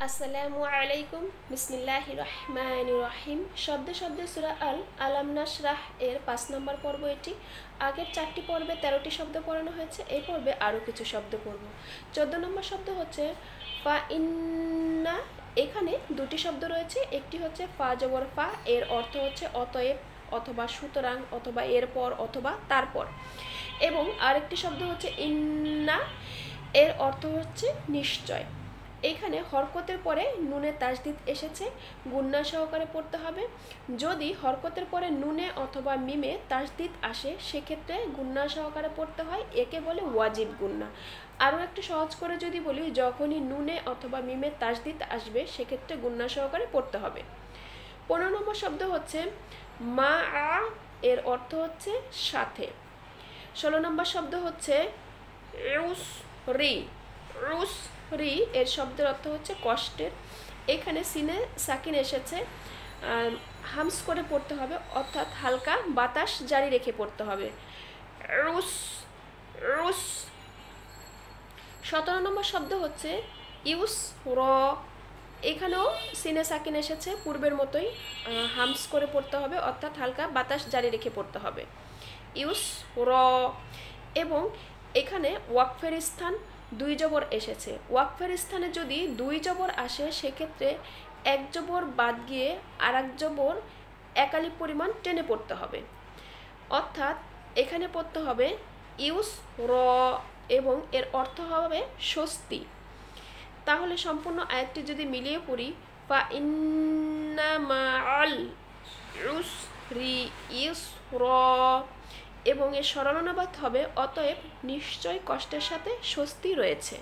আসসালামু আলাইকুম বিসমিল্লাহির রহমানির রহিম। শব্দে শব্দে সূরা আলাম নাশরাহ এর 5 নম্বর পর্ব এটি। আগের 4টি পর্বে 13টি শব্দ পড়ানো হয়েছে, এই পর্বে আরও কিছু শব্দ পড়ব। 14 নম্বর শব্দ হচ্ছে ফা ইন্না। এখানে দুটি শব্দ রয়েছে, একটি হচ্ছে ফা জবর ফা, এর অর্থ হচ্ছে অতএব অথবা সুতরাং অথবা এরপর অথবা তারপর, এবং আরেকটি শব্দ হচ্ছে ইন্না, এর অর্থ হচ্ছে নিশ্চয়। এখানে হরকতের পরে নুনে তাসদিদ এসেছে, গুন্না সহকারে পড়তে হবে। যদি হরকতের পরে নুনে অথবা মিমে তাসদিদ আসে সেক্ষেত্রে গুন্না সহকারে পড়তে হয়, একে বলে ওয়াজিব গুন্না। আরও একটু সহজ করে যদি বলি, যখনই নুনে অথবা মিমে তাসদিদ আসবে সেক্ষেত্রে গুন্না সহকারে পড়তে হবে। 15 নম্বর শব্দ হচ্ছে মা আ, এর অর্থ হচ্ছে সাথে। 16 নম্বর শব্দ হচ্ছে রুস রি। রুস রি এর শব্দের অর্থ হচ্ছে কষ্টের। এখানে সিনে সাকিন এসেছে, হামস করে পড়তে হবে, অর্থাৎ হালকা বাতাস জারি রেখে পড়তে হবে। রুস রুস। 17 নম্বর শব্দ হচ্ছে ইউস র। এখানেও সিনে সাকিন এসেছে, পূর্বের মতোই হামস করে পড়তে হবে, অর্থাৎ হালকা বাতাস জারি রেখে পড়তে হবে। ইউস র। এবং এখানে ওয়াকফের স্থান 2 জবর এসেছে। ওয়াকফের স্থানে যদি 2 জবর আসে সেক্ষেত্রে 1 জবর বাদ গিয়ে আর 1 জবর একালি পরিমাণ টেনে পড়তে হবে, অর্থাৎ এখানে পড়তে হবে ইউস র এবং এর অর্থ হবে স্বস্তি। তাহলে সম্পূর্ণ আয়াতটি যদি মিলিয়ে পড়ি, ফা ইন্না মাআল উসরি ইউসরা, এবং এর সরল অনুবাদ হবে অতএব নিশ্চয় কষ্টের সাথে স্বস্তি রয়েছে।